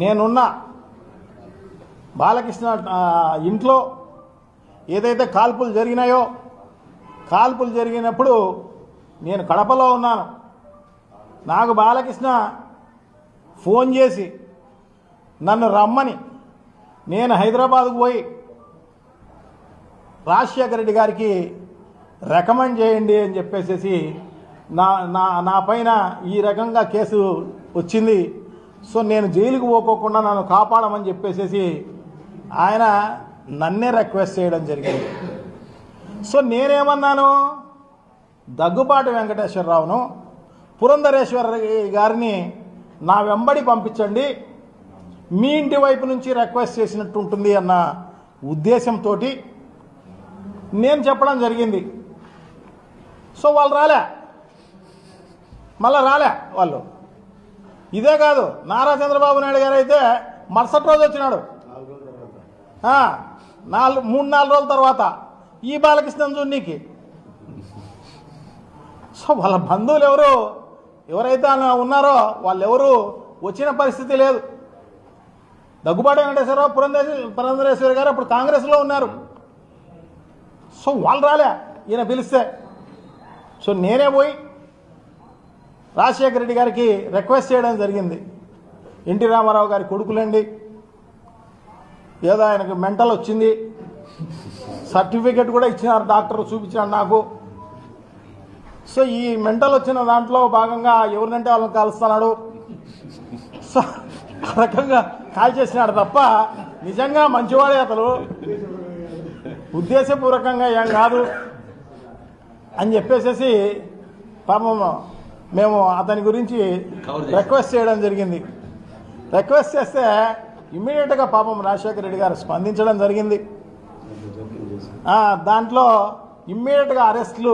నేనున్నా బాలకృష్ణ ఇంట్లో ఏదైతే కాల్పులు జరిగినాయో కాల్పులు జరిగినప్పుడు నేను కడపలో ఉన్నాను. నాకు బాలకృష్ణ ఫోన్ చేసి నన్ను రమ్మని నేను హైదరాబాద్కు పోయి రాజశేఖర రెడ్డి గారికి రికమెండ్ చేయండి అని చెప్పేసి నా పైన ఈ రకంగా కేసు వచ్చింది. సో నేను జైలుకు పోకోకుండా నన్ను కాపాడమని చెప్పేసి ఆయన నన్నే రిక్వెస్ట్ చేయడం జరిగింది. సో నేనేమన్నాను, దగ్గుబాటి వెంకటేశ్వరరావును పురంధరేశ్వర గారిని నా వెంబడి పంపించండి, మీ ఇంటి వైపు నుంచి రిక్వెస్ట్ చేసినట్టు ఉంటుంది అన్న ఉద్దేశంతో నేను చెప్పడం జరిగింది. సో వాళ్ళు రాలే, మళ్ళా రాలే వాళ్ళు. ఇదే కాదు, నారా చంద్రబాబు నాయుడు గారు అయితే మరుసటి రోజు వచ్చినాడు, 3-4 రోజుల తర్వాత ఈ బాలకృష్ణ చూడనీకి. సో వాళ్ళ బంధువులు ఎవరైతే ఉన్నారో వాళ్ళు ఎవరు వచ్చిన పరిస్థితి లేదు. దగ్గుబాటి వెంకటేశ్వరరావు పురంధరేశ్వరి గారు అప్పుడు కాంగ్రెస్లో ఉన్నారు. సో వాళ్ళు రాలే ఈయన పిలిస్తే. సో నేనే పోయి రాజశేఖర రెడ్డి గారికి రిక్వెస్ట్ చేయడం జరిగింది. ఎన్టీ రామారావు గారి కొడుకులండి, ఏదో ఆయనకు మెంటల్ వచ్చింది, సర్టిఫికెట్ కూడా ఇచ్చినారు, డాక్టర్ చూపించినాడు నాకు. సో ఈ మెంటల్ వచ్చిన దాంట్లో భాగంగా ఎవరినంటే వాళ్ళని కాలుస్తున్నాడు. సో ఆ రకంగా కాల్ చేసినాడు తప్ప నిజంగా మంచివాడే అతను, ఉద్దేశపూర్వకంగా ఏం కాదు అని చెప్పేసి పాపం మేము అతని గురించి రిక్వెస్ట్ చేయడం జరిగింది. రిక్వెస్ట్ చేస్తే ఇమ్మీడియట్గా పాపం రాజశేఖర రెడ్డి గారు స్పందించడం జరిగింది. దాంట్లో ఇమ్మీడియట్గా అరెస్టులు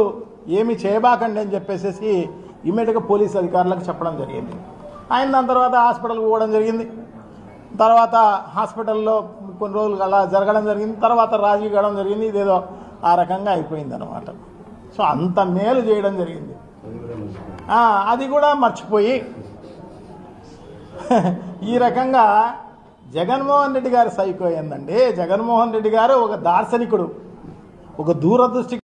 ఏమి చేయబాకండి అని చెప్పేసి ఇమ్మీడియట్గా పోలీసు అధికారులకు చెప్పడం జరిగింది. ఆయన దాని తర్వాత హాస్పిటల్కి పోవడం జరిగింది. తర్వాత హాస్పిటల్లో కొన్ని రోజులు అలా జరగడం జరిగింది. తర్వాత రాజీ కావడం జరిగింది. ఇదేదో ఆ రకంగా అయిపోయింది అనమాట. సో అంత మేలు చేయడం జరిగింది. అది కూడా మర్చిపోయి ఈ రకంగా జగన్మోహన్ రెడ్డి గారు సైకో ఏందండి. జగన్మోహన్ రెడ్డి గారు ఒక దార్శనికుడు, ఒక దూరదృష్టి